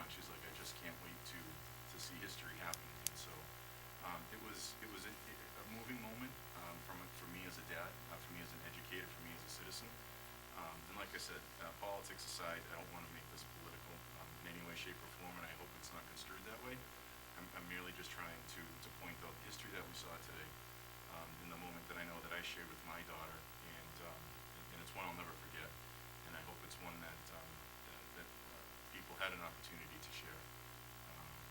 on. She's like, I just can't wait to see history happen. And so it was a moving moment for me as a dad, for me as an educator, for me as a citizen. And like I said, politics aside, I don't want to make this political in any way, shape, or form, and I hope it's not construed that way. I'm merely just trying to point out the history that we saw today, in the moment that I know that I shared with my daughter, and it's one I'll never forget. And I hope it's one that people had an opportunity to share,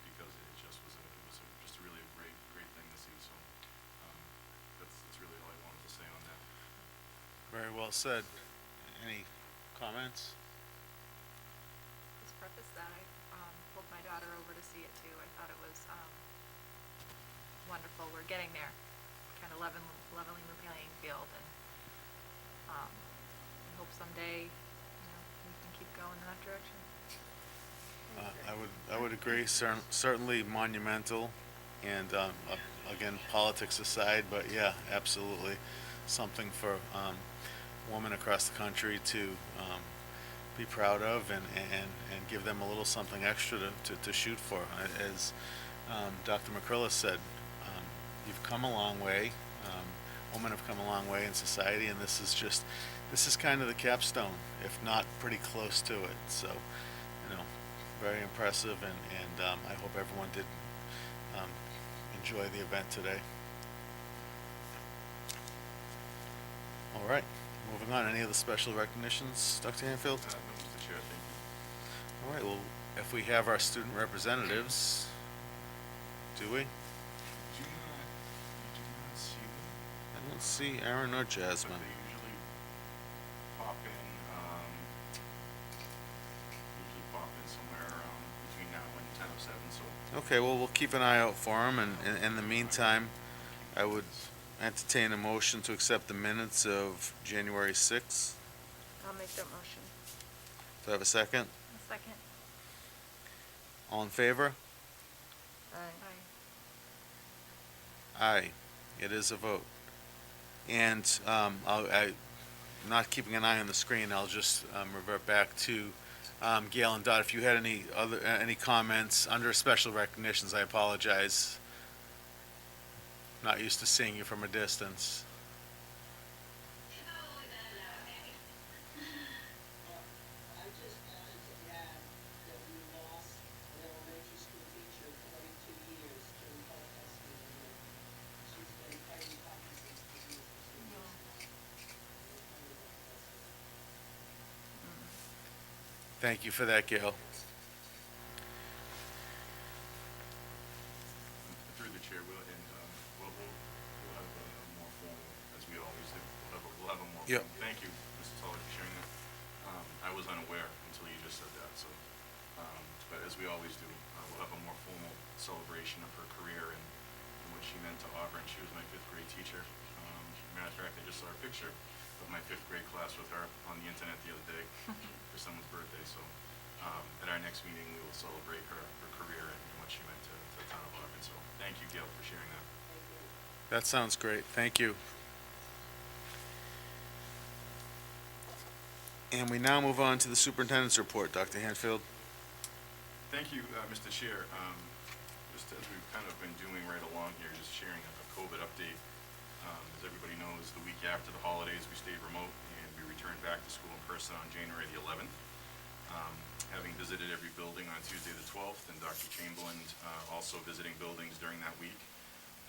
because it just was just really a great thing to see. So that's really all I wanted to say on that. Very well said. Any comments? Just preface that I pulled my daughter over to see it too. I thought it was wonderful. We're getting there, kind of leveling the playing field, and I hope someday we can keep going in that direction. I would agree. Certainly monumental, and again, politics aside, but yeah, absolutely, something for women across the country to be proud of, and give them a little something extra to shoot for. As Dr. McCrillis said, you've come a long way. Women have come a long way in society, and this is kind of the capstone, if not pretty close to it. So, very impressive, and I hope everyone did enjoy the event today. All right, moving on. Any of the special recognitions, Dr. Hanfield? No, Mr. Chair, thank you. All right, well, if we have our student representatives, do we? Did you not see them? I don't see Aaron or But Jasmine. they usually pop in somewhere around between now and 10 of 7. So Okay, well, we'll keep an eye out for them, and in the meantime, I would entertain a motion to accept the minutes of January 6th. I'll make that motion. Do I have a second? A second. All in favor? Aye. Aye, it is a vote. And I'm not keeping an eye on the screen. I'll just revert back to Gail and Dot. If you had any comments under special recognitions, I apologize. Not used to seeing you from a distance. I just wanted to add that we lost an elementary school teacher of 42 years during protest season. She's been fighting Parkinson's disease for 2 years now. Thank you for that, Gail. through the chair, we'll have a more formal, as we always do. We'll have a more Yep. formal. Thank you, Mrs. Toller, for sharing that. I was unaware until you just said that. So, but as we always do, we'll have a more formal celebration of her career and what she meant to Auburn. She was my 5th grade teacher. Matter of fact, I just saw a picture of my 5th grade class with her on the internet the other day for someone's birthday. So at our next meeting, we will celebrate her career and what she meant to the town of Auburn. So thank you, Gail, for sharing that. That sounds great. Thank you. And we now move on to the superintendent's report. Dr. Hanfield? Thank you, Mr. Chair. Just as we've kind of been doing right along here, just sharing a COVID update. As everybody knows, the week after the holidays, we stayed remote and we returned back to school in person on January the 11th. Having visited every building on Tuesday the 12th, and Dr. Chamberlain also visiting buildings during that week.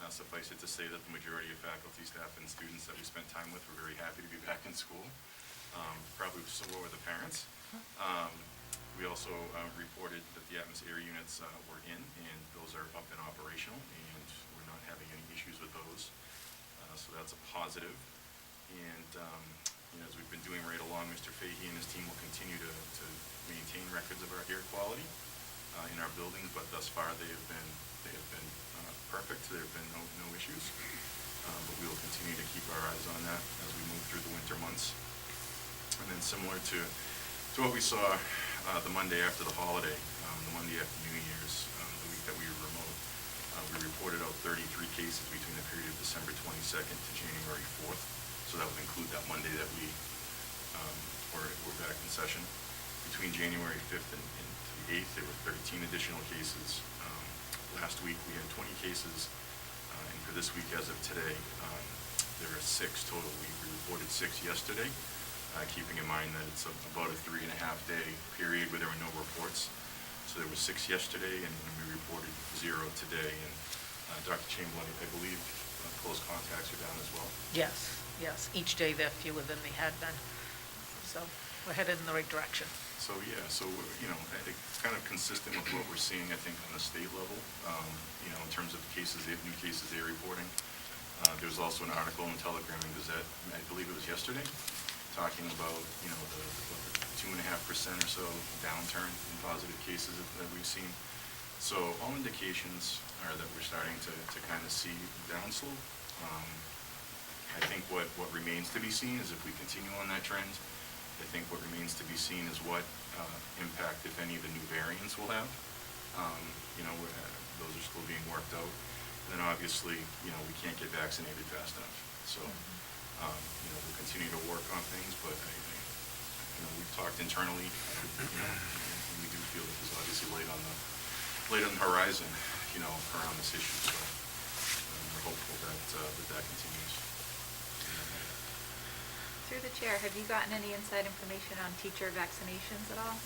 Suffice it to say that the majority of faculty, staff, and students that we spent time with were very happy to be back in school. Probably so were the parents. We also reported that the atmosphere units were in, and those are up and operational, and we're not having any issues with those. So that's a positive. And as we've been doing right along, Mr. Fahey and his team will continue to maintain records of our air quality in our buildings, but thus far they have been perfect. There have been no issues. But we will continue to keep our eyes on that as we move through the winter months. And then similar to what we saw the Monday after the holiday, the Monday after New Year's, the week that we were remote, we reported out 33 cases between the period of December 22nd to January 4th. So that would include that Monday that we're back in session. Between January 5th and the 8th, there were 13 additional cases. Last week, we had 20 cases, and for this week, as of today, there are 6 total. We reported 6 yesterday, keeping in mind that it's about a 3.5-day period where there were no reports. So there were 6 yesterday, and we reported 0 today. And Dr. Chamberlain, I believe close contacts are down as well. Yes, yes. Each day they're fewer than they had been. So we're headed in the right direction. So, yeah, so, I think kind of consistent with what we're seeing, I think, on the state level, in terms of cases, new cases they're reporting. There's also an article in Telegram and Gazette, I believe it was yesterday, talking about, the 2.5% or so downturn in positive cases that we've seen. So all indications are that we're starting to kind of see downslope. I think what remains to be seen is if we continue on that trend. I think what remains to be seen is what impact, if any, the new variants will have. Those are still being worked out. And then obviously, we can't get vaccinated fast enough. So, we'll continue to work on things, but we've talked internally, and we do feel that there's obviously light on the horizon, around this issue. So, we're hopeful that continues. Through the chair, have you gotten any inside information on teacher vaccinations at all?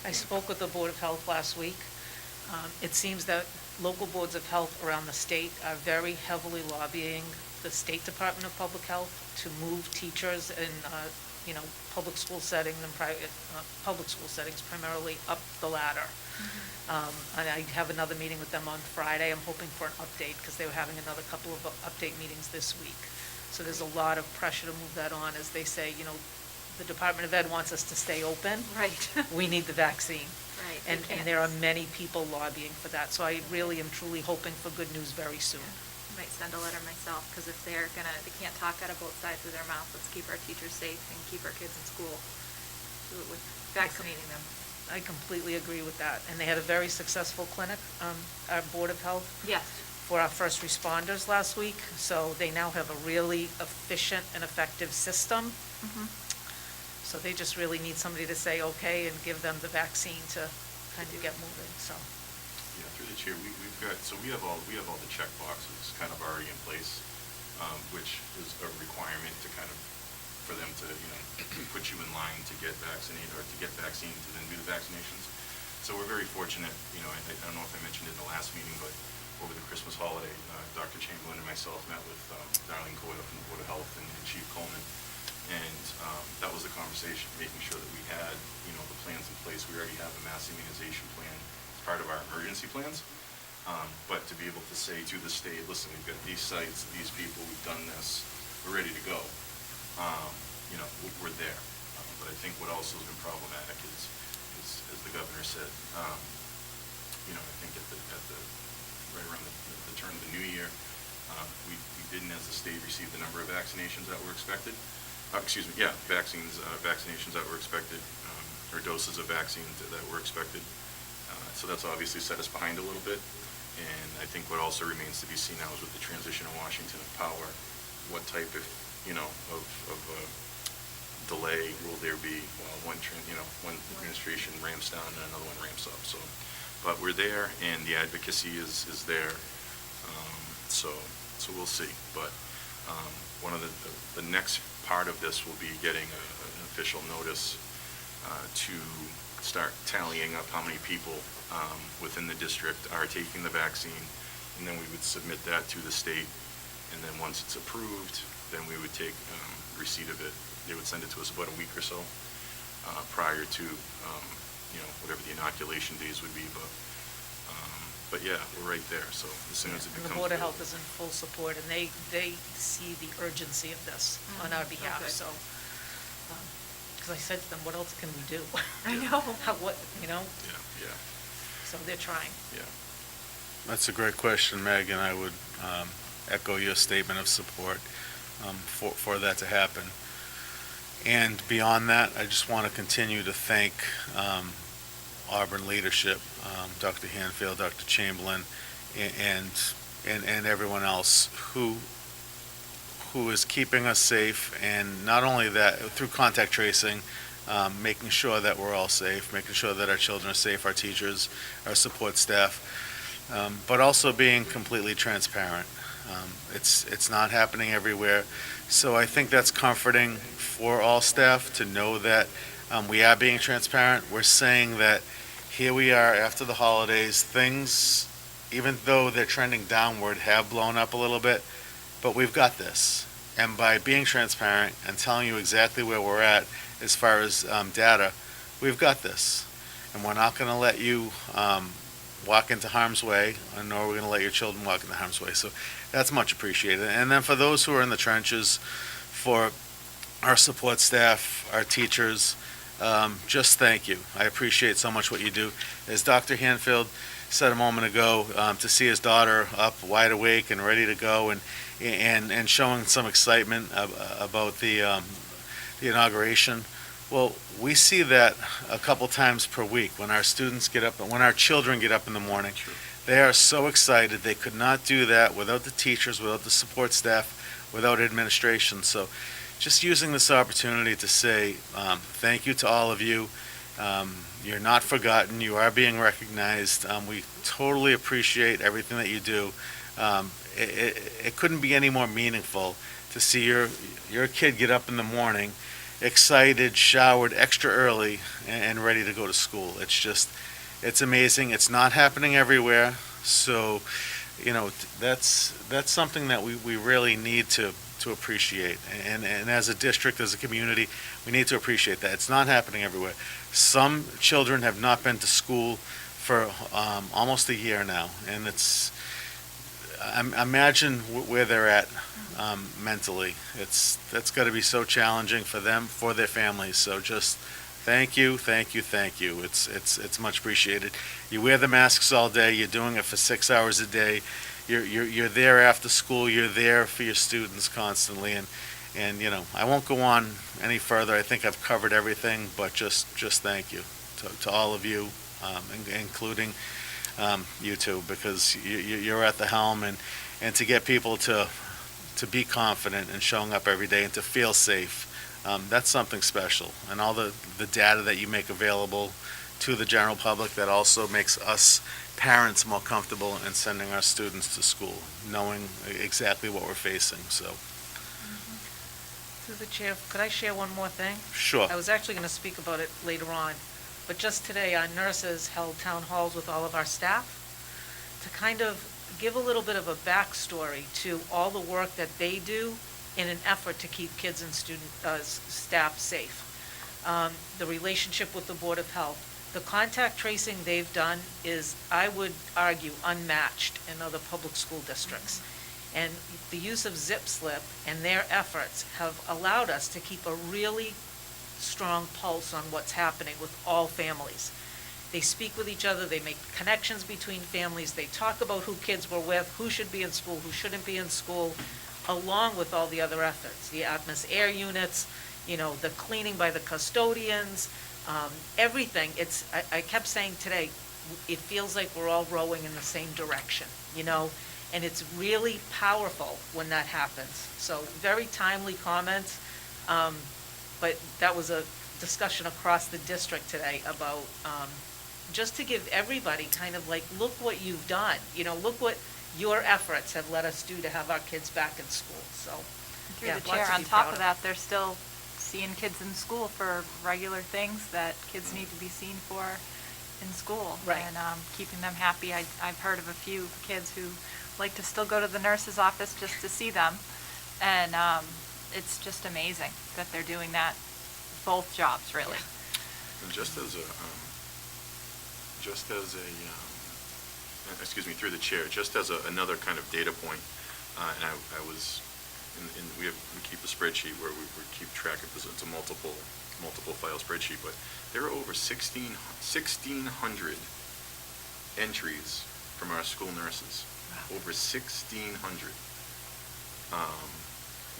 I spoke with the Board of Health last week. It seems that local boards of health around the state are very heavily lobbying the State Department of Public Health to move teachers in, public school settings and private, public school settings primarily up the ladder. And I have another meeting with them on Friday. I'm hoping for an update because they were having another couple of update meetings this week. So there's a lot of pressure to move that on as they say, the Department of Ed wants us to stay open. Right. We need the vaccine. Right. And there are many people lobbying for that. So I really am truly hoping for good news very soon. I might send a letter myself, because if they can't talk out of both sides of their mouth, let's keep our teachers safe and keep our kids in school. Do it with vaccinating them. I completely agree with that. And they had a very successful clinic, our Board of Health. Yes. For our first responders last week. So they now have a really efficient and effective system. So they just really need somebody to say okay and give them the vaccine to kind of get moving, so. Yeah, through the chair, we have all the check boxes kind of already in place, which is a requirement to kind of, for them to, put you in line to get vaccinated or to get vaccine to then do the vaccinations. So we're very fortunate, I don't know if I mentioned it in the last meeting, but over the Christmas holiday, Dr. Chamberlain and myself met with Darlene Coyle from the Board of Health and Chief Coleman. And that was the conversation, making sure that we had, the plans in place. We already have a mass immunization plan as part of our emergency plans. But to be able to say to the state, listen, we've got these sites, these people, we've done this, we're ready to go. We're there. But I think what also has been problematic is as the governor said, I think right around the turn of the new year, we didn't, as a state, receive the number of vaccinations that were expected. Vaccinations that were expected, or doses of vaccines that were expected. So that's obviously set us behind a little bit. And I think what also remains to be seen now is with the transition in Washington of power, what type of delay will there be while one administration ramps down and another one ramps up. So, but we're there, and the advocacy is there. So we'll see. But one of the next part of this will be getting an official notice to start tallying up how many people within the district are taking the vaccine, and then we would submit that to the state, and then once it's approved, then we would take receipt of it. They would send it to us about a week or so prior to whatever the inoculation days would be, but yeah, we're right there. So as soon as it becomes And the Board of available. Health is in full support, and they see the urgency of this on our behalf, Okay. so. Because I said to them, what else can we do? I know. Yeah, So they're trying. yeah. That's a great question, Meg, and I would echo your statement of support for that to happen. And beyond that, I just want to continue to thank Auburn leadership, Dr. Hanfield, Dr. Chamberlain, and everyone else who is keeping us safe, and not only that, through contact tracing, making sure that we're all safe, making sure that our children are safe, our teachers, our support staff, but also being completely transparent. It's not happening everywhere, so I think that's comforting for all staff to know that we are being transparent. We're saying that here we are after the holidays, things, even though they're trending downward, have blown up a little bit, but we've got this. And by being transparent and telling you exactly where we're at as far as data, we've got this. And we're not going to let you walk into harm's way, nor are we going to let your children walk into harm's way. So that's much appreciated. And then for those who are in the trenches, for our support staff, our teachers, just thank you. I appreciate so much what you do. As Dr. Hanfield said a moment ago, to see his daughter up wide awake and ready to go and showing some excitement about the inauguration. Well, we see that a couple times per week when our students get up, when our children get up in the morning. True. They are so excited. They could not do that without the teachers, without the support staff, without administration. So just using this opportunity to say thank you to all of you. You're not forgotten. You are being recognized. We totally appreciate everything that you do. It couldn't be any more meaningful to see your kid get up in the morning, excited, showered extra early, and ready to go to school. It's amazing. It's not happening everywhere. So, that's something that we really need to appreciate. And as a district, as a community, we need to appreciate that. It's not happening everywhere. Some children have not been to school for almost a year now, and imagine where they're at mentally. That's got to be so challenging for them, for their families. So just thank you, thank you, thank you. It's much appreciated. You wear the masks all day. You're doing it for 6 hours a day. You're there after school. You're there for your students constantly, and I won't go on any further. I think I've covered everything, but just thank you to all of you, including you two, because you're at the helm, and to get people to be confident and showing up every day and to feel safe, that's something special. And all the data that you make available to the general public, that also makes us parents more comfortable in sending our students to school, knowing exactly what we're facing. So, Through the chair, could I share one more thing? sure. I was actually going to speak about it later on, but just today, our nurses held town halls with all of our staff to kind of give a little bit of a backstory to all the work that they do in an effort to keep kids and staff safe. The relationship with the Board of Health. The contact tracing they've done is, I would argue, unmatched in other public school districts. And the use of Zip Slip and their efforts have allowed us to keep a really strong pulse on what's happening with all families. They speak with each other, they make connections between families, they talk about who kids were with, who should be in school, who shouldn't be in school, along with all the other efforts, the Atmos air units, the cleaning by the custodians, everything. I kept saying today, it feels like we're all rowing in the same direction, and it's really powerful when that happens. So very timely comments, but that was a discussion across the district today about just to give everybody kind of like, look what you've done, look what your efforts have let us do to have our kids back in school. So Through yeah, the lots chair, to on be top proud of that, they're still seeing kids in school for regular things that kids need to be seen for in school. Right. And keeping them happy. I've heard of a few kids who like to still go to the nurse's office just to see them. And it's just amazing that they're doing that, both jobs, really. And just as a excuse me, through the chair, just as another kind of data point, and I was, we keep a spreadsheet where we keep track of this. It's a multiple file spreadsheet, but there are over 1,600 entries from our school nurses. Wow. Over 1,600,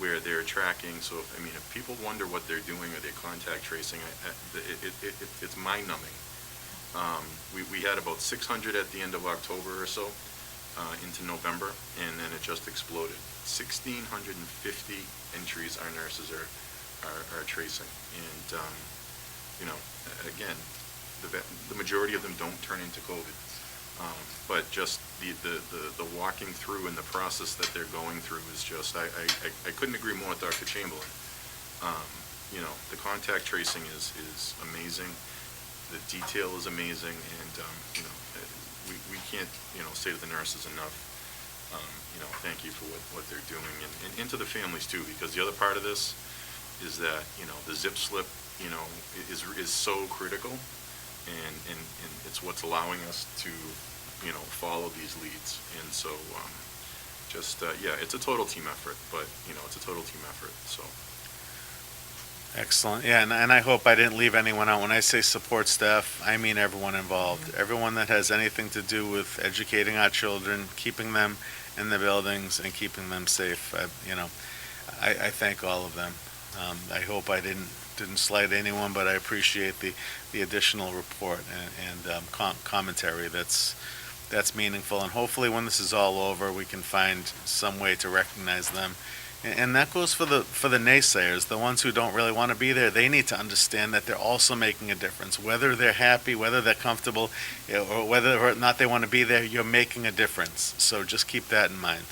where they're tracking. So if people wonder what they're doing, or they're contact tracing, it's mind-numbing. We had about 600 at the end of October or so, into November, and then it just exploded. 1,650 entries our nurses are tracing, and you know, again, the majority of them don't turn into COVID. But just the walking through and the process that they're going through is just, I couldn't agree more with Dr. Chamberlain. You know, the contact tracing is amazing, the detail is amazing, and, you know, we can't, you know, say to the nurses enough, you know, thank you for what they're doing, and to the families too, because the other part of this is that, you know, the zip slip, you know, is so critical, and it's what's allowing us to, you know, follow these leads. And so, yeah, it's a total team effort, but, you know, it's a total team effort, so. Excellent. Yeah, and I hope I didn't leave anyone out. When I say support staff, I mean everyone involved. Everyone that has anything to do with educating our children, keeping them in the buildings, and keeping them safe. You know, I thank all of them. I hope I didn't slight anyone, but I appreciate the additional report and commentary. That's meaningful. And hopefully, when this is all over, we can find some way to recognize them. And that goes for the naysayers, the ones who don't really want to be there. They need to understand that they're also making a difference. Whether they're happy, whether they're comfortable, you know, or whether or not they want to be there, you're making a difference. So just keep that in mind.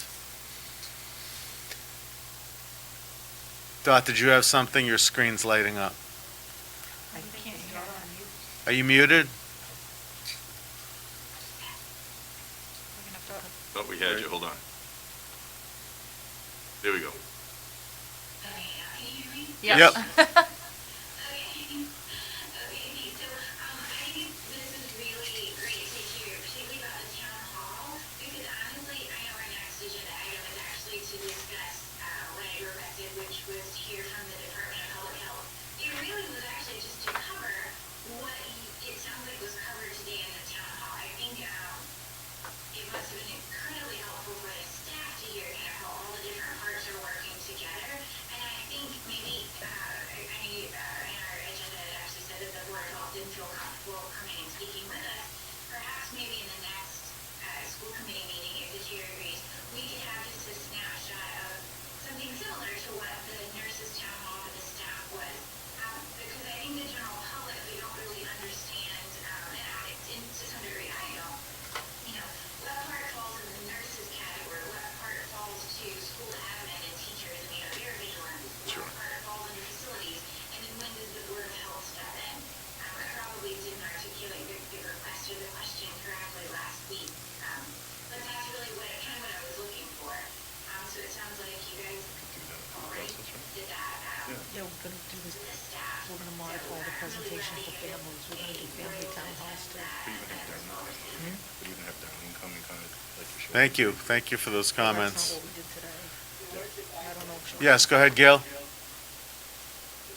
Dot, did you have something? Your screen's lighting up. I can't hear. Are you muted? We're gonna have to- Thought we had you, hold on. There we go. Yeah. Yep. Yeah, we're gonna do this, we're gonna modify the presentation for families, we're gonna do family town halls too. But even have Darlene come and kind of like your show. Thank you. Thank you for those Well, comments. that's not what we did today. I don't know if she'll- Yes, go ahead, Gail.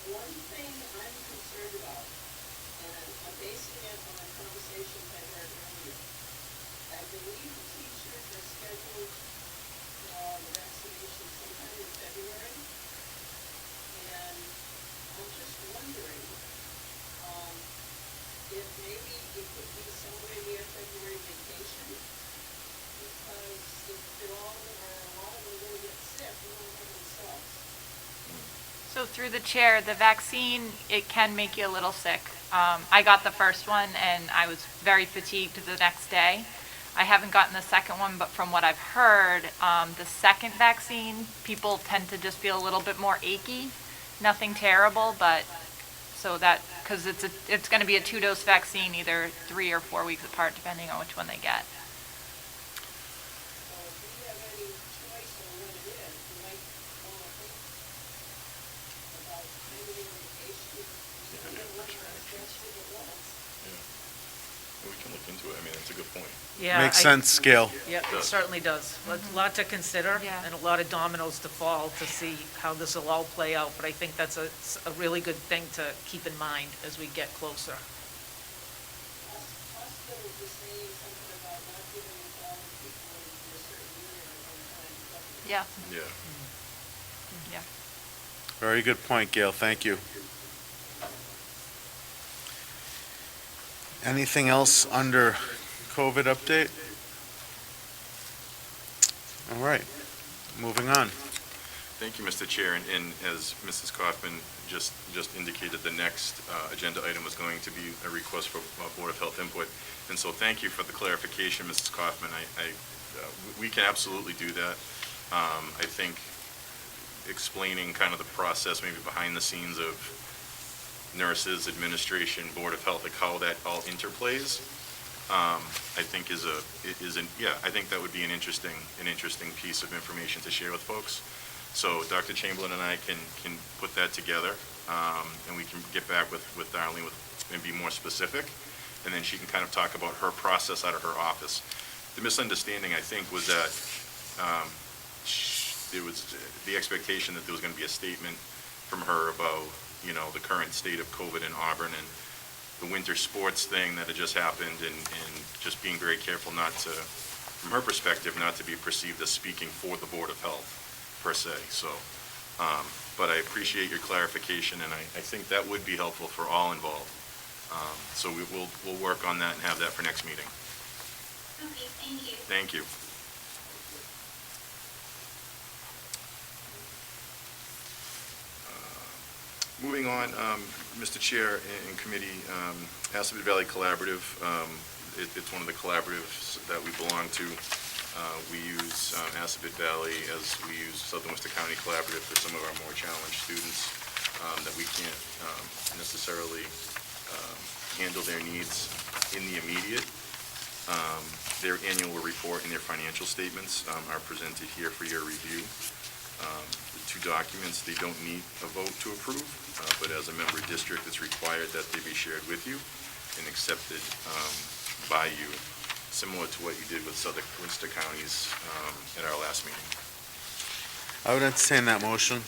One thing I'm concerned about, and I'm basing it on a conversation I heard earlier. I believe the teachers are scheduled for the vaccination sometime in February. And I'm just wondering, if maybe it could be somewhere near February vacation. Because if they're all, or a lot of them are gonna get sick, we don't have themselves. So through the chair, the vaccine, it can make you a little sick. I got the first one and I was very fatigued the next day. I haven't gotten the second one, but from what I've heard, the second vaccine, people tend to just feel a little bit more achy. Nothing terrible, but so that, because it's going to be a 2-dose vaccine, either 3 or 4 weeks apart, depending on which one they get. So if we have any choice on what it is, we might wanna think about maybe a vacation. We don't want to stress it at once. Yeah. We can look into it, I mean, it's a good point. Yeah, Makes I- sense, Gail. Yeah, it certainly does. A lot to consider Yeah. and a lot of dominoes to fall to see how this will all play out. But I think that's a really good thing to keep in mind as we get closer. Hospitals were saying something about not giving all the people in a certain unit at one time. Yeah, Yeah. yeah. Very good point, Gail. Thank you. Anything else under COVID update? All right, moving on. Thank you, Mr. Chair, and as Mrs. Kaufman just indicated, the next agenda item was going to be a request for Board of Health input. And so thank you for the clarification, Mrs. Kaufman. We can absolutely do that. I think explaining kind of the process, maybe behind the scenes of nurses, administration, Board of Health, like how that all interplays, I think I think that would be an interesting piece of information to share with folks. So Dr. Chamberlain and I can put that together, and we can get back with Darlene and be more specific, and then she can kind of talk about her process out of her office. The misunderstanding, I think, was that it was the expectation that there was going to be a statement from her about, you know, the current state of COVID in Auburn and the winter sports thing that had just happened, and just being very careful not to, from her perspective, not to be perceived as speaking for the Board of Health, per se. So, but I appreciate your clarification, and I think that would be helpful for all involved. So we'll work on that and have that for next meeting. Okay, thank you. Thank you. Moving on, Mr. Chair and committee, Assabet Valley Collaborative, it's one of the collaboratives that we belong to. We use Assabet Valley as we use Southern Worcester County Collaborative for some of our more challenged students that we can't necessarily handle their needs in the immediate. Their annual report and their financial statements are presented here for your review. The two documents, they don't need a vote to approve, but as a member district, it's required that they be shared with you and accepted by you, similar to what you did with Southern Worcester counties at our last meeting. I would entertain that motion.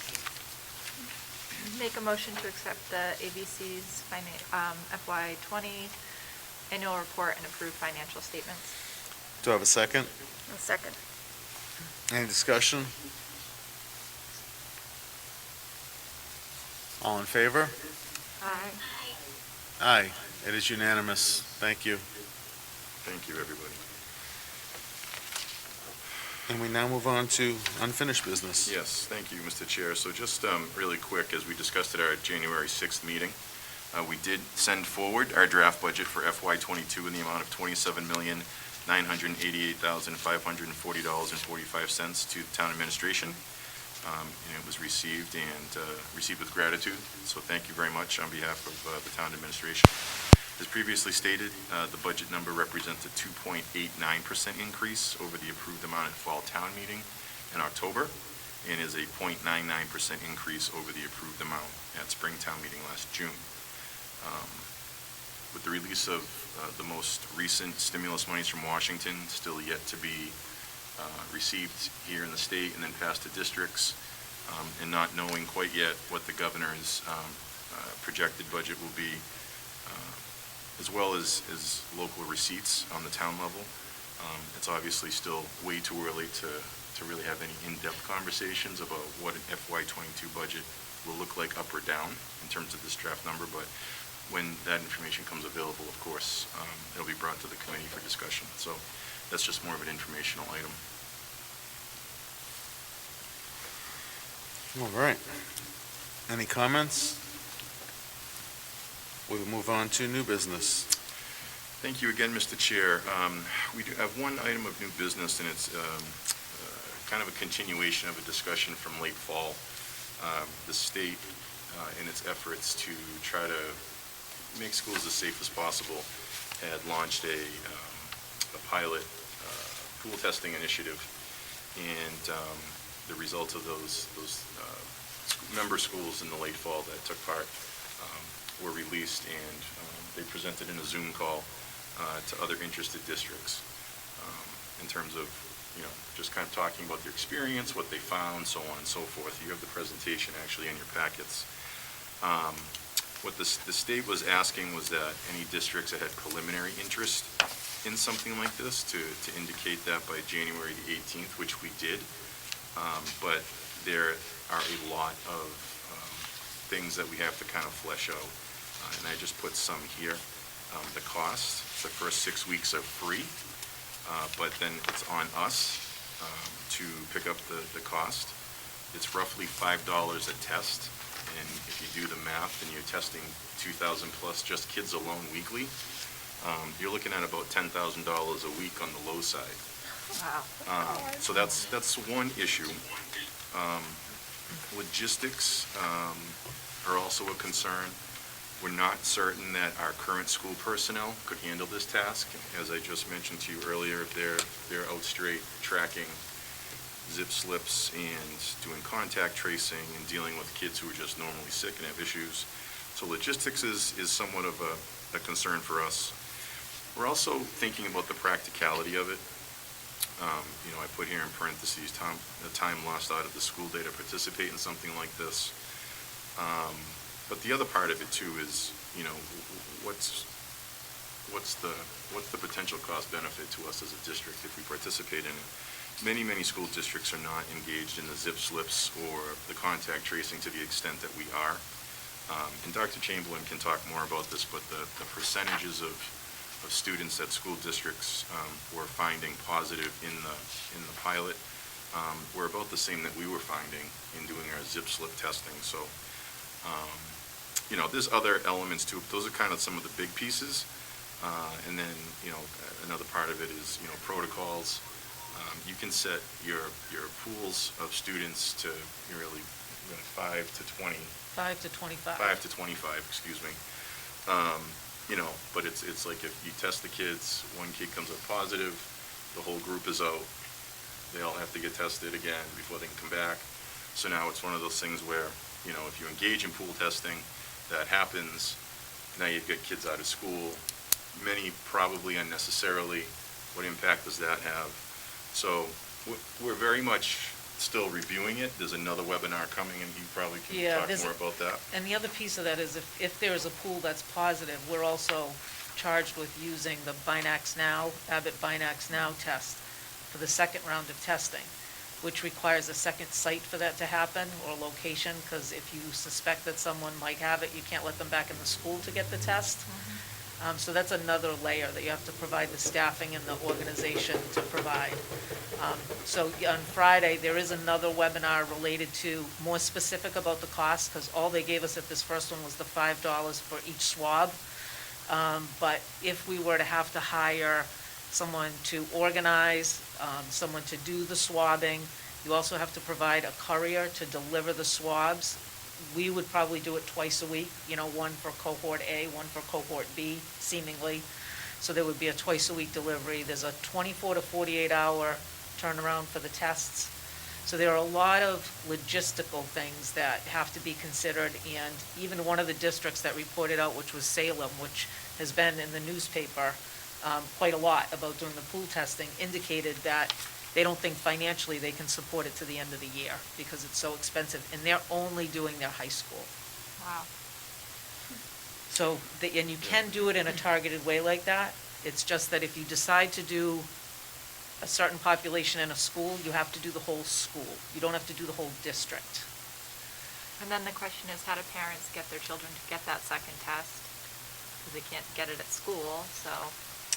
Make a motion to accept the ABC's FY '20 annual report and approve financial statements. Do I have a second? A second. Any discussion? All in favor? Aye. Aye. It is unanimous. Thank you. Thank you, everybody. And we now move on to unfinished business. Yes, thank you, Mr. Chair. So just really quick, as we discussed at our January 6th meeting, we did send forward our draft budget for FY '22 in the amount of $27,988,540.45 to the town administration. And it was received with gratitude. So thank you very much on behalf of the town administration. As previously stated, the budget number represents a 2.89% increase over the approved amount at fall town meeting in October, and is a 0.99% increase over the approved amount at spring town meeting last June. With the release of the most recent stimulus monies from Washington still yet to be received here in the state and then passed to districts, and not knowing quite yet what the governor's projected budget will be, as well as local receipts on the town level. It's obviously still way too early to really have any in-depth conversations about what an FY '22 budget will look like up or down in terms of this draft number, but when that information comes available, of course, it'll be brought to the committee for discussion. So that's just more of an informational item. All right. Any comments? We'll move on to new business. Thank you again, Mr. Chair. We do have one item of new business, and it's kind of a continuation of a discussion from late fall. The state, in its efforts to try to make schools as safe as possible, had launched a pilot pool testing initiative, and the results of those member schools in the late fall that took part were released, and they presented in a Zoom call to other interested districts in terms of, just kind of talking about their experience, what they found, so on and so forth. You have the presentation actually in your packets. What the state was asking was that any districts that had preliminary interest in something like this to indicate that by January the 18th, which we did. But there are a lot of things that we have to kind of flesh out. And I just put some here. The cost, the first 6 weeks are free, but then it's on us to pick up the cost. It's roughly $5 a test, and if you do the math and you're testing 2,000 plus just kids alone weekly, you're looking at about $10,000 a week on the low side. Wow. So that's one issue. Logistics are also a concern. We're not certain that our current school personnel could handle this task. As I just mentioned to you earlier, they're out straight tracking zip slips and doing contact tracing and dealing with kids who are just normally sick and have issues. So logistics is somewhat of a concern for us. We're also thinking about the practicality of it. I put here in parentheses, the time lost out of the school day to participate in something like this. But the other part of it too is, what's the potential cost benefit to us as a district if we participate in it? Many school districts are not engaged in the zip slips or the contact tracing to the extent that we are. And Dr. Chamberlain can talk more about this, but the percentages of students that school districts were finding positive in the pilot were about the same that we were finding in doing our zip slip testing. So, there's other elements to it. Those are kind of some of the big pieces. And then, another part of it is, protocols. You can set your pools of students to really 5 to 20. 5 to 25. 5 to 25, excuse me. But it's like if you test the kids, one kid comes up positive, the whole group is out. They all have to get tested again before they can come back. So now it's one of those things where, if you engage in pool testing, that happens. Now you've got kids out of school, many probably unnecessarily. What impact does that have? So we're very much still reviewing it. There's another webinar coming, and you probably can talk more about that. And the other piece of that is if there is a pool that's positive, we're also charged with using the Abbott Binax Now test for the second round of testing, which requires a second site for that to happen, or location, because if you suspect that someone might have it, you can't let them back in the school to get the test. So that's another layer that you have to provide the staffing and the organization to provide. So on Friday, there is another webinar related to more specific about the cost, because all they gave us at this first one was the $5 for each swab. But if we were to have to hire someone to organize, someone to do the swabbing, you also have to provide a courier to deliver the swabs. We would probably do it twice a week, one for cohort A, one for cohort B, seemingly. So there would be a twice a week delivery. There's a 24 to 48 hour turnaround for the tests. So there are a lot of logistical things that have to be considered, and even one of the districts that reported out, which was Salem, which has been in the newspaper quite a lot about doing the pool testing, indicated that they don't think financially they can support it to the end of the year because it's so expensive, and they're only doing their high school. Wow. So, and you can do it in a targeted way like that. It's just that if you decide to do a certain population in a school, you have to do the whole school. You don't have to do the whole district. And then the question is, how do parents get their children to get that second test? Because they can't get it at school, so.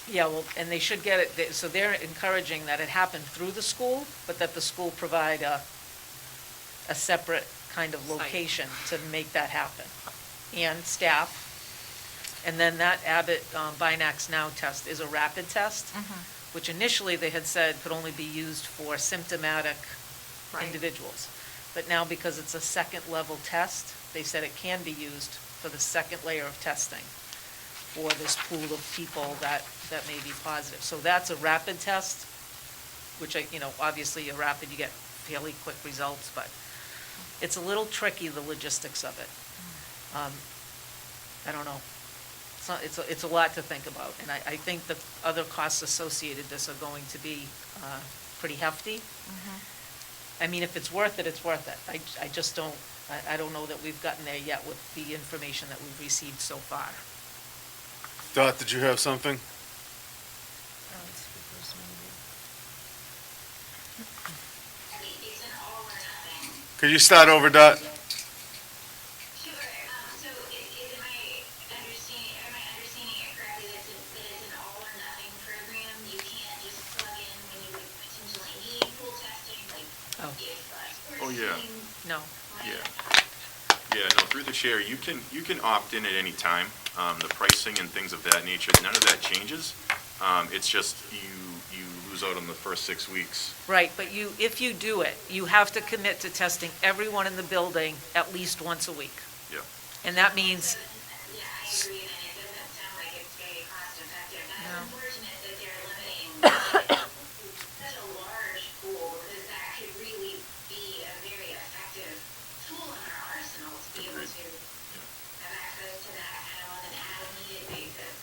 Yeah, well, and they should get it, so they're encouraging that it happen through the school, but that the school provide a separate kind of Site. location to make that happen. And staff. And then that Abbott Binax Now test is a rapid test, which initially they had said could only be used for symptomatic individuals. But now, because it's a second level test, they said it can be used for the second layer of testing for this pool of people that may be positive. So that's a rapid test, which obviously a rapid, you get fairly quick results, but it's a little tricky, the logistics of it. I don't know. It's a lot to think about, and I think the other costs associated with this are going to be pretty hefty. I mean, if it's worth it, it's worth it. I just don't, I don't know that we've gotten there yet with the information that we've received so far. Dot, did you have something? It's an all or nothing. Could you start over, Dot? Sure, so am I understanding it correctly, that it's an all or nothing program? You can't just plug in when you would potentially need pool testing, like Oh. if a Oh, sports yeah. team No. Yeah. Yeah, no, through the chair, you can opt in at any time. The pricing and things of that nature, none of that changes. It's just you lose out on the first 6 weeks. Right, but if you do it, you have to commit to testing everyone in the building at least once a week. Yeah. And that means, Yeah, I agree, and it doesn't sound like it's very cost effective. That's No. unfortunate that they're limiting such a large pool, because that could really be a very effective tool in our arsenal to be able Agreed. to Yeah. have access to that kind of on an as-needed basis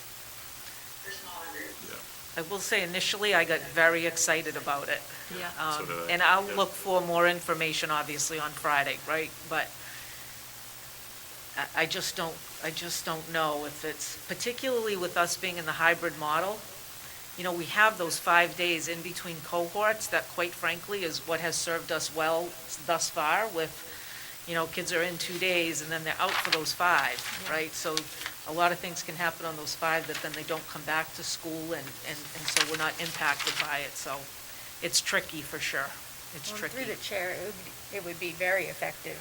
for smaller groups. Yeah. I will say initially, I got very excited about it. Yeah. So did I. And I'll Yeah. look for more information, obviously, on Friday, right? But I just don't know if it's, particularly with us being in the hybrid model, you know, we have those 5 days in between cohorts that, quite frankly, is what has served us well thus far with, you know, kids are in 2 days and then they're out for those 5, Yeah. right? So a lot of things can happen on those 5 that then they don't come back to school, and so we're not impacted by it. So it's tricky for sure. It's Well, tricky. through the chair, it would be very effective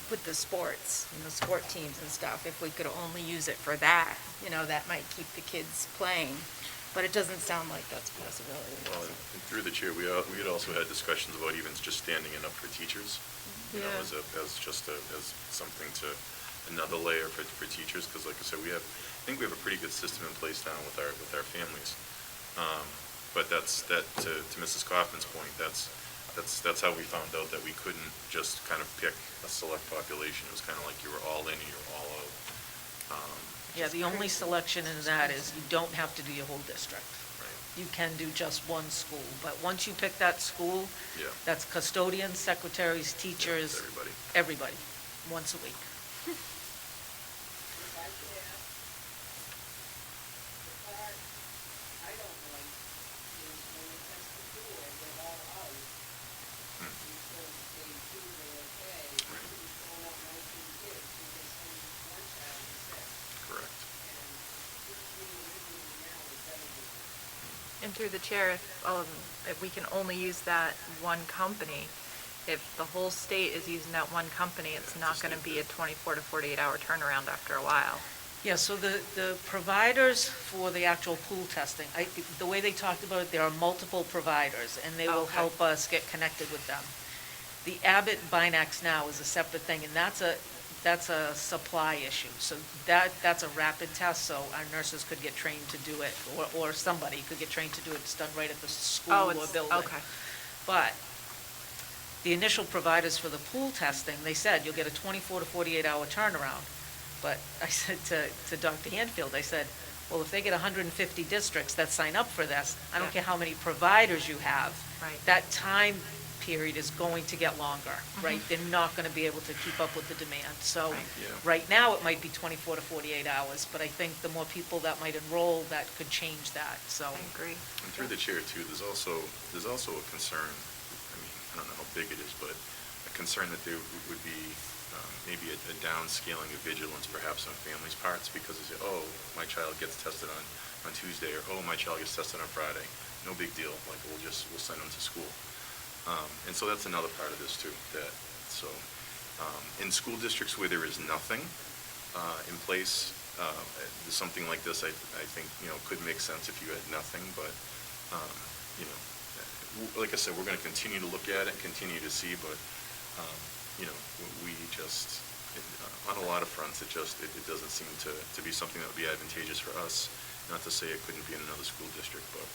with the sports, sport teams and stuff. If we could only use it for that, that might keep the kids playing. But it doesn't sound like that's a possibility. Well, and through the chair, we had also had discussions about even just standing it up for teachers. You know, Yeah. as something to, another layer for teachers, because like I said, I think we have a pretty good system in place now with our families. But to Mrs. Kaufman's point, that's how we found out that we couldn't just kind of pick a select population. It was kind of like you were all in or you're all out. Yeah, the only selection in that is you don't have to do your whole district. Right. You can do just one school, but once you pick that school, Yeah. that's custodians, secretaries, teachers, Everybody. everybody, once a week. If I could ask, the part I don't like is when they test the pool and they're all out. Hmm. You said day 2, they're okay, Right. you're throwing out 19 kids because only one child is sick. Correct. And which means we're now is better than that. And through the chair, if we can only use that one company, if the whole state is using that one company, it's Yeah, not it's a gonna state be a bid. 24 to 48 hour turnaround after a while. Yeah, so the providers for the actual pool testing, the way they talked about it, there are multiple providers, and they will Okay. help us get connected with them. The Abbott Binax Now is a separate thing, and that's a supply issue. So that's a rapid test, so our nurses could get trained to do it, or somebody could get trained to do it. It's done right at the school or building. Okay. But the initial providers for the pool testing, they said you'll get a 24 to 48 hour turnaround. But I said to Dr. Hanfield, I said, well, if they get 150 districts that sign up for this, I don't Yeah. care how many providers you have. Right. That time period is going to get longer, right? They're not going to be able to keep up with the demand. So Right. Yeah. right now, it might be 24 to 48 hours, but I think the more people that might enroll, that could change that, so. I agree. And through the chair too, there's also a concern, I mean, I don't know how big it is, but a concern that there would be maybe a downscaling of vigilance perhaps on families' parts, because they say, oh, my child gets tested on Tuesday, or oh, my child gets tested on Friday. No big deal, like we'll send them to school. And so that's another part of this too, in school districts where there is nothing in place, something like this, I think, could make sense if you had nothing, but, like I said, we're gonna continue to look at it, continue to see, but, we just, on a lot of fronts, it doesn't seem to be something that would be advantageous for us. Not to say it couldn't be in another school district, but,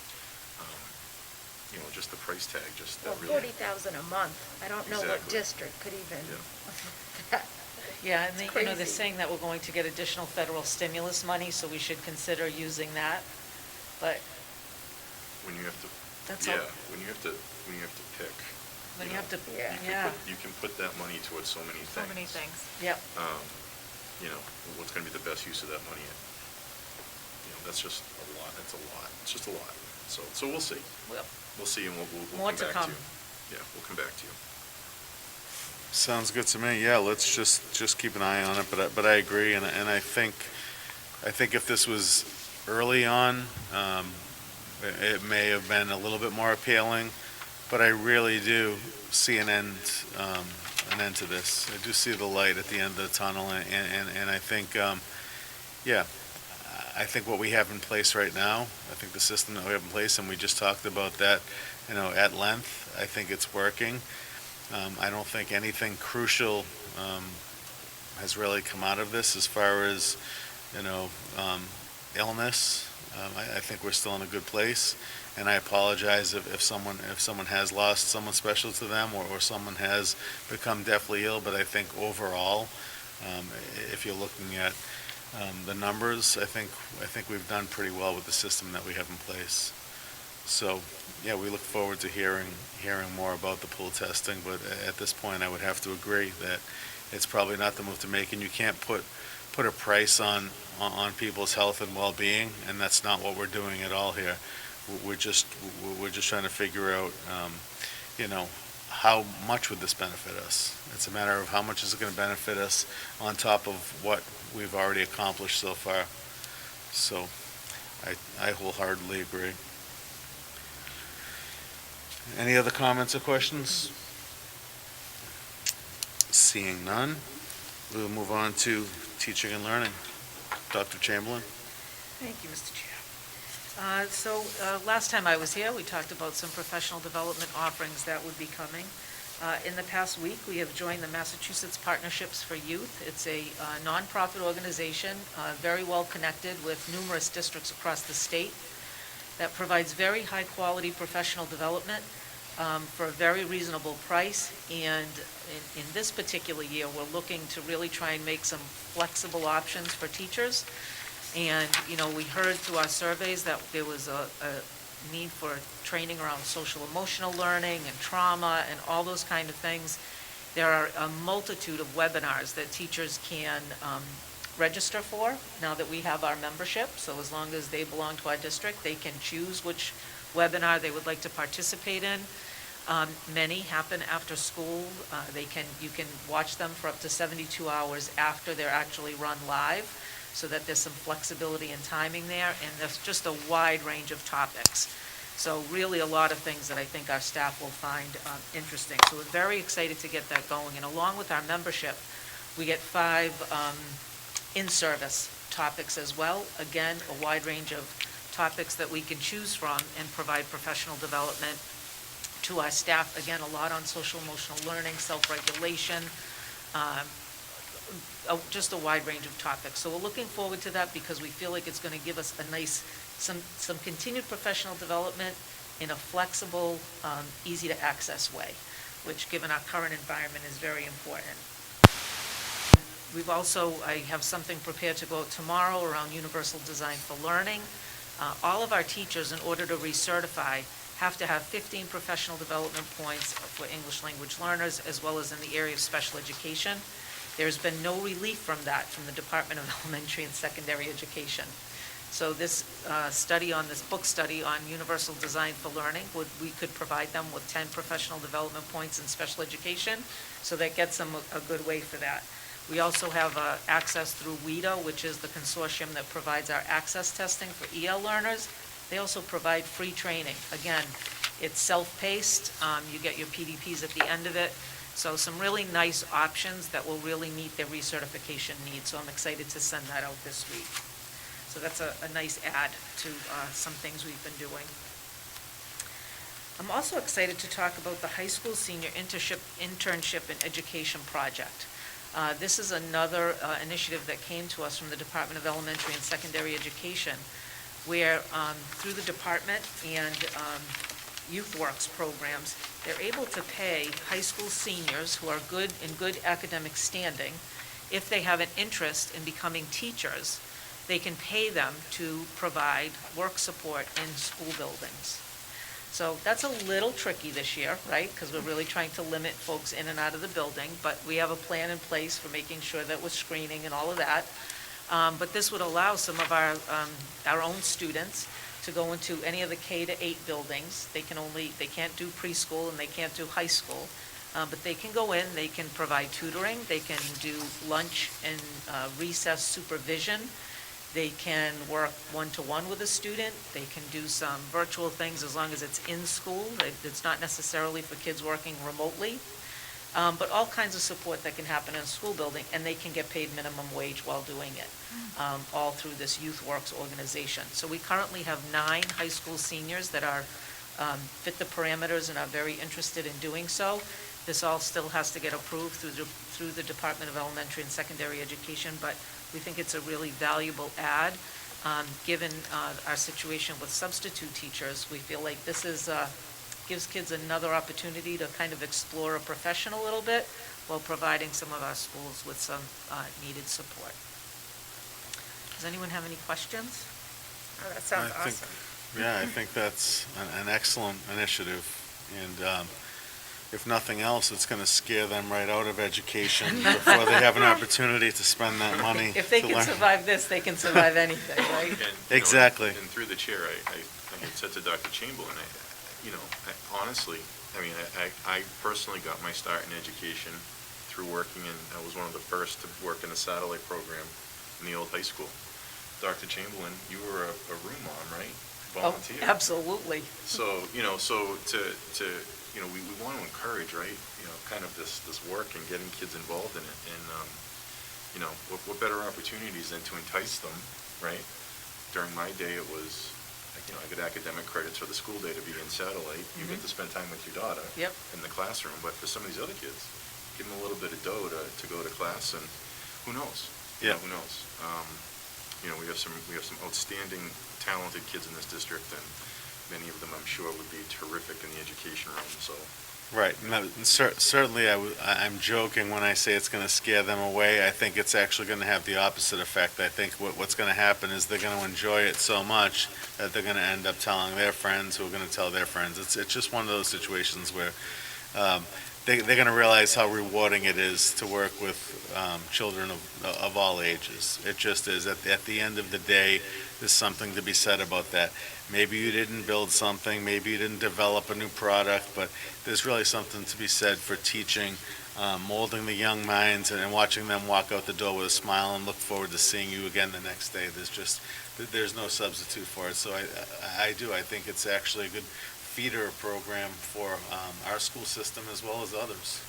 just the price tag, just that Well, really. 40,000 a month, I don't know what Exactly. district could even. Yeah, and It's they're crazy. saying that we're going to get additional federal stimulus money, so we should consider using that. But When you have to, That's yeah, all. when you have to pick. when you have to, Yeah. yeah, You can put that money towards so many things. So many things. yep. What's gonna be the best use of that money? That's just a lot, that's a lot, it's just a lot. So we'll see, Well, we'll see, and we'll More come to back to come. you. Yeah, we'll come back to you. Sounds good to me. Yeah, let's just keep an eye on it, but I agree, and I think if this was early on, it may have been a little bit more appealing. but I really do see an end to this. I do see the light at the end of the tunnel, and I think, yeah, I think what we have in place right now, I think the system that we have in place, and we just talked about that, at length, I think it's working. I don't think anything crucial has really come out of this as far as, illness. I think we're still in a good place, and I apologize if someone has lost someone special to them, or someone has become deathly ill, but I think overall, if you're looking at the numbers, I think we've done pretty well with the system that we have in place. So, yeah, we look forward to hearing more about the pool testing, but at this point, I would have to agree that it's probably not the move to make, and you can't put a price on people's health and well-being, and that's not what we're doing at all here. We're just trying to figure out, how much would this benefit us? It's a matter of how much is it going to benefit us on top of what we've already accomplished so far. So, I wholeheartedly agree. Any other comments or questions? Seeing none, we'll move on to teaching and learning. Dr. Chamberlain? Thank you, Mr. Chair. Last time I was here, we talked about some professional development offerings that would be coming. In the past week, we have joined the Massachusetts Partnerships for Youth. It's a nonprofit organization, very well connected with numerous districts across the state, that provides very high-quality professional development for a very reasonable price. And in this particular year, we're looking to really try and make some flexible options for teachers. And, we heard through our surveys that there was a need for training around social emotional learning and trauma and all those kind of things. There are a multitude of webinars that teachers can register for now that we have our membership. So as long as they belong to our district, they can choose which webinar they would like to participate in. Many happen after school. You can watch them for up to 72 hours after they're actually run live, so that there's some flexibility and timing there, and there's just a wide range of topics. So really a lot of things that I think our staff will find interesting. So we're very excited to get that going, and along with our membership, we get 5 in-service topics as well. Again, a wide range of topics that we can choose from and provide professional development to our staff. Again, a lot on social emotional learning, self-regulation, just a wide range of topics. So we're looking forward to that because we feel like it's going to give us a nice, some continued professional development in a flexible, easy to access way, which given our current environment is very important. I have something prepared to go out tomorrow around universal design for learning. All of our teachers, in order to recertify, have to have 15 professional development points for English language learners, as well as in the area of special education. There's been no relief from that from the Department of Elementary and Secondary Education. So this book study on universal design for learning, we could provide them with 10 professional development points in special education, so that gets them a good way for that. We also have access through WIDA, which is the consortium that provides our access testing for EL learners. They also provide free training. Again, it's self-paced. You get your PDPs at the end of it. So some really nice options that will really meet their recertification needs. So I'm excited to send that out this week. So that's a nice add to some things we've been doing. I'm also excited to talk about the high school senior internship and education project. This is another initiative that came to us from the Department of Elementary and Secondary Education, where through the department and YouthWorks programs, they're able to pay high school seniors who are in good academic standing. If they have an interest in becoming teachers, they can pay them to provide work support in school buildings. So that's a little tricky this year, right? Because we're really trying to limit folks in and out of the building, but we have a plan in place for making sure that we're screening and all of that. But this would allow some of our own students to go into any of the K-8 buildings. They can't do preschool and they can't do high school, but they can go in, they can provide tutoring, they can do lunch and recess supervision. They can work one-to-one with a student. They can do some virtual things as long as it's in school. It's not necessarily for kids working remotely. But all kinds of support that can happen in a school building, and they can get paid minimum wage while doing it, all through this Youth Works organization. So we currently have 9 high school seniors that are, fit the parameters and are very interested in doing so. This all still has to get approved through the Department of Elementary and Secondary Education, but we think it's a really valuable ad. Given our situation with substitute teachers, we feel like this is, gives kids another opportunity to kind of explore a profession a little bit while providing some of our schools with some needed support. Does anyone have any questions? Oh, that sounds I think- awesome. Yeah, I think that's an excellent initiative, and if nothing else, it's gonna scare them right out of education before they have an opportunity to spend that money If they to can learn. survive this, they can survive anything, right? And, you know, Exactly. And through the chair, I had said to Dr. Chamberlain, honestly, I personally got my start in education through working in, I was one of the first to work in a satellite program in the old high school. Dr. Chamberlain, you were a room mom, right? Oh, Volunteer. absolutely. So, we want to encourage, right, kind of this work and getting kids involved in it. And, what better opportunities than to entice them, right? During my day, it was, I get academic credits for the school day to be in satellite. You get to spend time with your daughter Yep. in the classroom. But for some of these other kids, give them a little bit of dough to go to class, and who knows? Yeah. Who knows? We have some outstanding, talented kids in this district, and many of them, I'm sure, would be terrific in the education realm. So, Right. No, certainly, I'm joking when I say it's going to scare them away. I think it's actually going to have the opposite effect. I think what's going to happen is they're going to enjoy it so much that they're going to end up telling their friends, who are going to tell their friends. It's just one of those situations where they're going to realize how rewarding it is to work with children of all ages. It just is. At the end of the day, there's something to be said about that. Maybe you didn't build something, maybe you didn't develop a new product, but there's really something to be said for teaching, molding the young minds, and watching them walk out the door with a smile and look forward to seeing you again the next day. There's no substitute for it. So I think it's actually a good feeder program for our school system as well as others.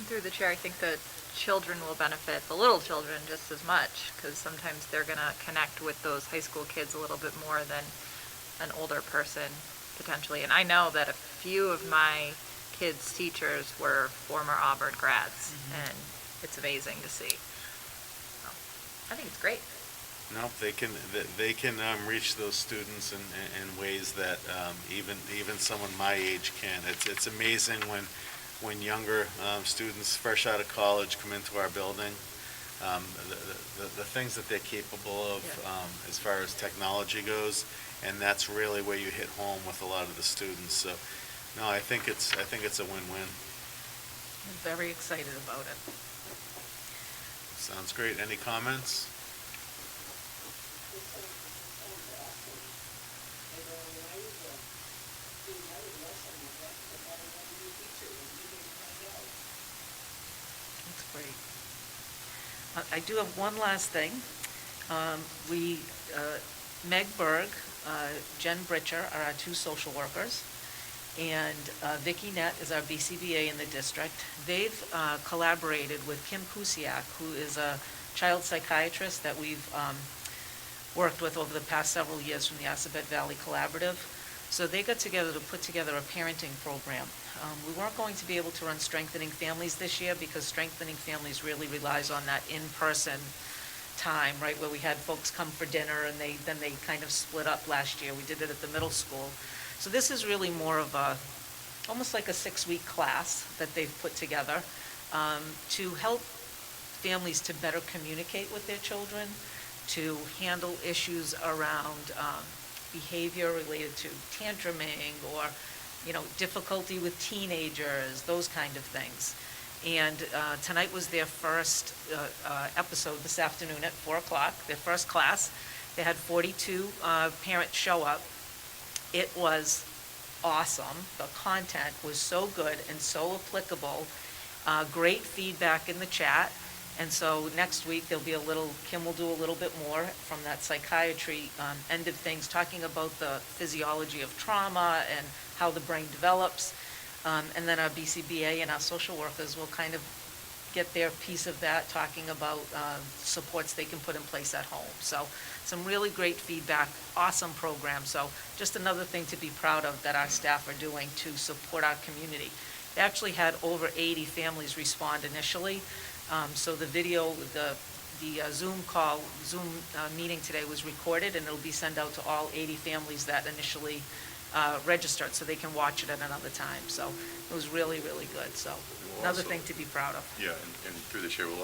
Through the chair, I think the children will benefit, the little children, just as much, because sometimes they're going to connect with those high school kids a little bit more than an older person, potentially. And I know that a few of my kids' teachers were former Auburn grads, and it's amazing to see. So, I think it's great. No, they can reach those students in ways that even someone my age can. It's amazing when younger students fresh out of college come into our building, the things that they're capable of as far as technology goes, and that's really where you hit home with a lot of the students. So, no, I think it's a win-win. I'm very excited about it. Sounds great. Any comments? This sounds awesome. And when I was a student, I would love something like that, but I don't want to be a teacher, and you didn't find out. That's great. I do have one last thing. Meg Berg, Jen Britcher are our 2 social workers, and Vicki Nett is our BCBA in the district. They've collaborated with Kim Kusiak, who is a child psychiatrist that we've worked with over the past several years from the Assabet Valley Collaborative. So they got together to put together a parenting program. We weren't going to be able to run Strengthening Families this year because Strengthening Families really relies on that in-person time, right, where we had folks come for dinner and then they kind of split up last year. We did it at the middle school. So this is really more of almost like a 6-week class that they've put together to help families to better communicate with their children, to handle issues around behavior related to tantruming or, difficulty with teenagers, those kind of things. And tonight was their first episode this afternoon at 4 o'clock, their first class. They had 42 parents show up. It was awesome. The content was so good and so applicable. Great feedback in the chat. And so next week, Kim will do a little bit more from that psychiatry end of things, talking about the physiology of trauma and how the brain develops. And then our BCBA and our social workers will kind of get their piece of that, talking about supports they can put in place at home. So some really great feedback, awesome program. So just another thing to be proud of that our staff are doing to support our community. They actually had over 80 families respond initially. So the video, the Zoom meeting today was recorded, and it'll be sent out to all 80 families that initially registered, so they can watch it at another time. So it was really, really good. So another thing to be proud of. Yeah, and through the chair, we'll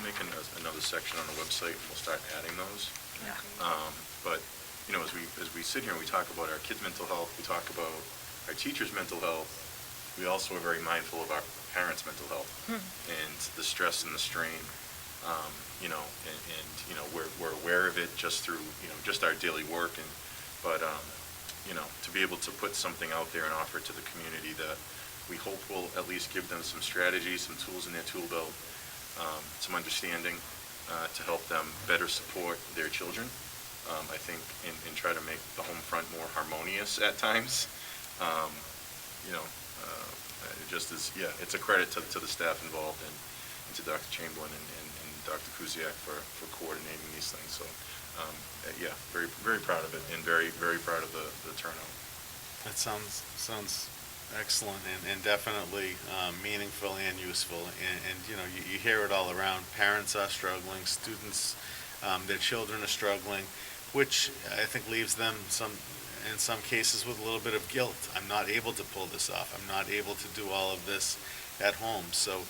make another section on the website, and we'll start adding those. Yeah. But, you know, as we sit here and we talk about our kids' mental health, we talk about our teachers' mental health, we also are very mindful of our parents' mental health and the stress and the strain, you know, and you know, we're aware of it just through, you know, just our daily work, but you know, to be able to put something out there and offer it to the community that we hope will at least give them some strategies, some tools in their tool belt, some understanding to help them better support their children. I think and try to make the home front more harmonious at times. You know, just as, yeah, it's a credit to the staff involved and to Dr. Chamberlain and Dr. Kuziak for coordinating these things. So, yeah, very, very proud of it and very, very proud of the turnout. That sounds excellent and definitely meaningful and useful. And you know, you hear it all around. Parents are struggling, students, their children are struggling, which I think leaves them in some cases with a little bit of guilt. I'm not able to pull this off. I'm not able to do all of this at home. So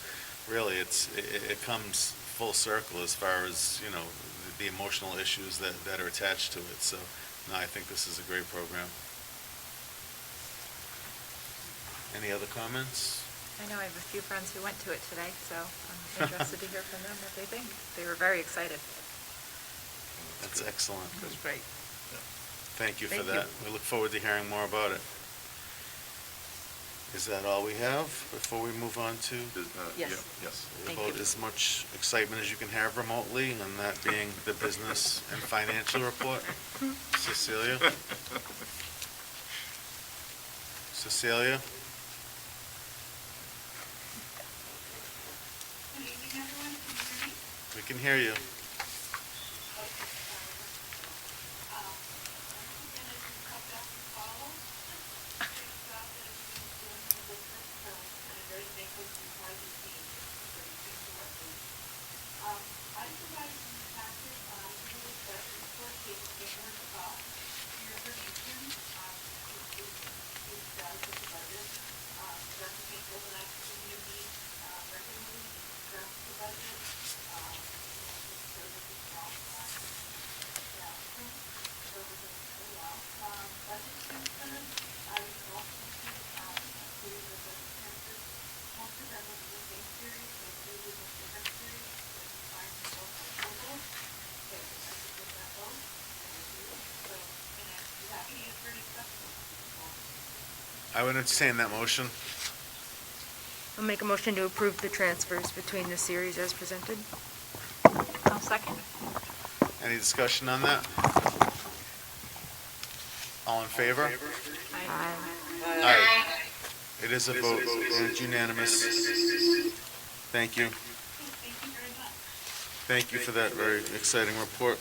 really it comes full circle as far as, you know, the emotional issues that are attached to it. So no, I think this is a great program. Any other comments? I know I have a few friends who went to it today, so I'm interested to hear from them what they think. They were very excited. That's excellent. It was great. Thank you for Thank that. you. We look forward to hearing more about it. Is that all we have before we move on to Yes. Yeah, yes. Thank about you. as much excitement as you can have remotely, and that being the business and financial report? Cecilia? Cecilia? Good evening, everyone. Can you hear me? We can hear you. I would entertain that motion. I'll make a motion to approve the transfers between the series as presented. I'll second. Any discussion on that? All in favor? Aye. Aye. It is a vote, and it's unanimous. Thank you. Thank you for that very exciting report.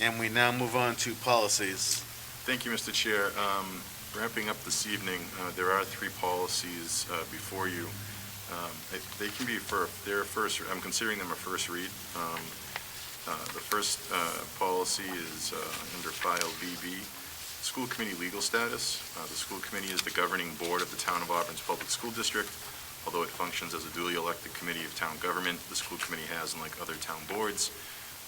And we now move on to policies. Thank you, Mr. Chair. Wrapping up this evening, there are three policies before you. They can be I'm considering them a first read. The first policy is under file BB, school committee legal status. The school committee is the governing board of the Town of Auburn's public school district. Although it functions as a duly elected committee of town government, the school committee has, unlike other town boards,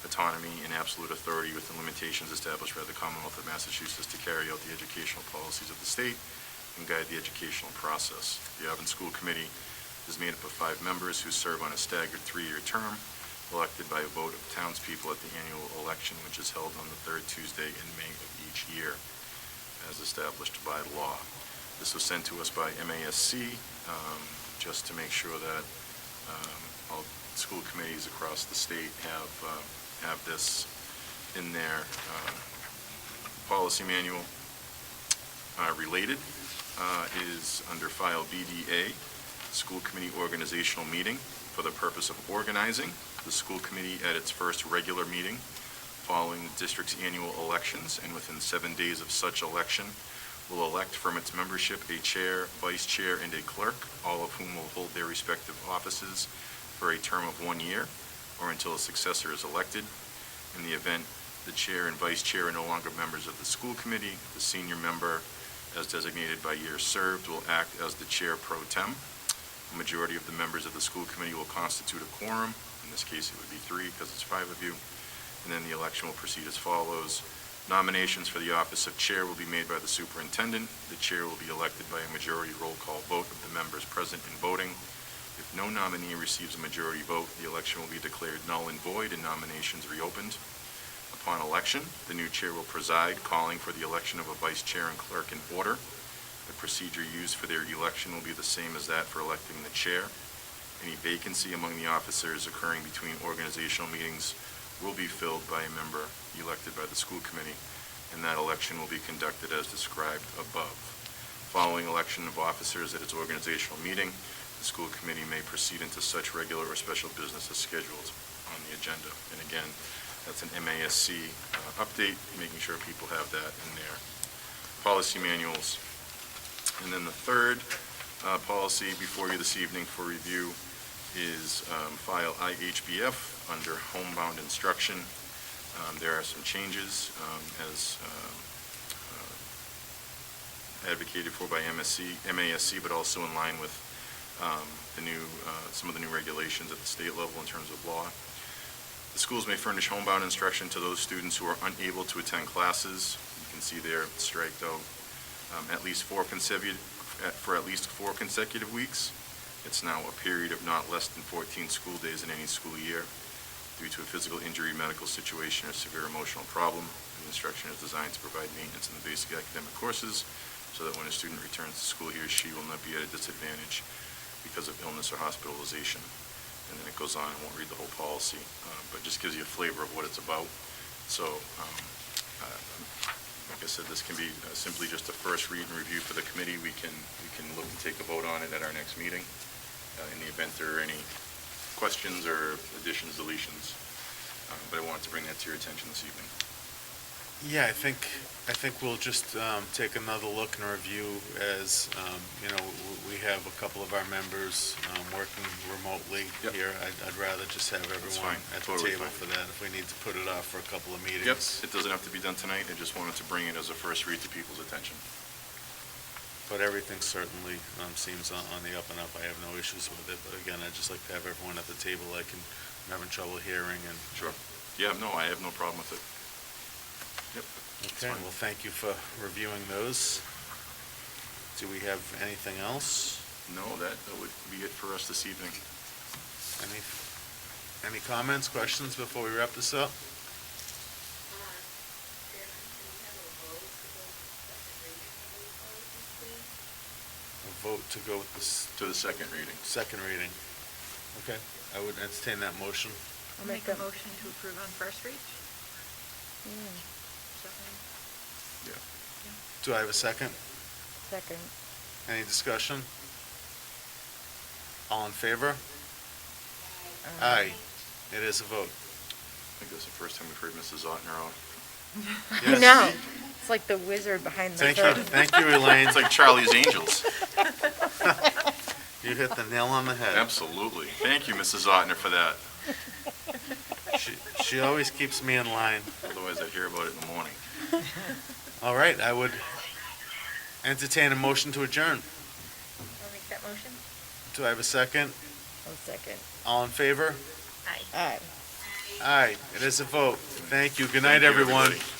autonomy and absolute authority within limitations established by the Commonwealth of Massachusetts to carry out the educational policies of the state and guide the educational process. The Auburn School Committee is made up of 5 members who serve on a staggered 3-year term, elected by a vote of townspeople at the annual election, which is held on the 3rd Tuesday in May of each year, as established by law. This was sent to us by MASC, just to make sure that All school committees across the state have this in their policy manual. Related is under file BDA, School Committee Organizational Meeting, for the purpose of organizing the school committee at its first regular meeting following the district's annual elections, and within 7 days of such election, will elect from its membership a chair, vice chair, and a clerk, all of whom will hold their respective offices for a term of 1 year or until a successor is elected. In the event the chair and vice chair are no longer members of the school committee, the senior member, as designated by years served, will act as the chair pro tem. A majority of the members of the school committee will constitute a quorum. In this case, it would be 3 because it's 5 of you. And then the election will proceed as follows. Nominations for the office of chair will be made by the superintendent. The chair will be elected by a majority roll call vote of the members present and voting. If no nominee receives a majority vote, the election will be declared null and void and nominations reopened. Upon election, the new chair will preside, calling for the election of a vice chair and clerk in order. The procedure used for their election will be the same as that for electing the chair. Any vacancy among the officers occurring between organizational meetings will be filled by a member elected by the school committee, and that election will be conducted as described above. Following election of officers at its organizational meeting, the school committee may proceed into such regular or special business as scheduled on the agenda. And again, that's an MASC update, making sure people have that in their policy manuals. And then the third policy before you this evening for review is file IHBF under homebound instruction. There are some changes as advocated for by MASC, but also in line with some of the new regulations at the state level in terms of law. The schools may furnish homebound instruction to those students who are unable to attend classes. You can see there, striked out, for at least 4 consecutive weeks. It's now a period of not less than 14 school days in any school year due to a physical injury, medical situation, or severe emotional problem. The instruction is designed to provide maintenance in the basic academic courses so that when a student returns to school, he or she will not be at a disadvantage because of illness or hospitalization. And then it goes on. I won't read the whole policy, but just gives you a flavor of what it's about. So, like I said, this can be simply just a first read and review for the committee. We can look and take a vote on it at our next meeting in the event there are any questions or additions, deletions. But I wanted to bring that to your attention this evening. Yeah, I think we'll just take another look and review as, we have a couple of our members working remotely Yep. here. I'd rather just have everyone fine. at the Totally table fine. for that if we need to put it off for a couple of meetings. Yep, it doesn't have to be done tonight. I just wanted to bring it as a first read to people's attention. But everything certainly seems on the up and up. I have no issues with it, but again, I'd just like to have everyone at the table I'm having trouble hearing and. Sure. Yeah, no, I have no problem with it. Yep. it's Okay, fine. well, thank you for reviewing those. Do we have anything else? No, that would be it for us this evening. Any comments, questions before we wrap this up? A vote to go with this To the second reading. second reading. Okay, I would entertain that motion. I'll make a motion to approve on first read. Yeah. Do I have a second? Second. Any discussion? All in favor? Aye. It is a vote. I think that's the first time we've heard Mrs. Ottner out. Yes. No, it's like the wizard behind the Thank you, curtain. thank you, Elaine. It's like Charlie's Angels. You hit the nail on the head. Absolutely. Thank you, Mrs. Ottner, for that. She always keeps me in line. Otherwise, I'd hear about it in the morning. All right, I would entertain a motion to adjourn. I'll make that motion. Do I have a second? Oh, second. All in favor? Aye. Aye. Aye, it is a vote. Thank you. Good night, Thank you, everyone. everybody.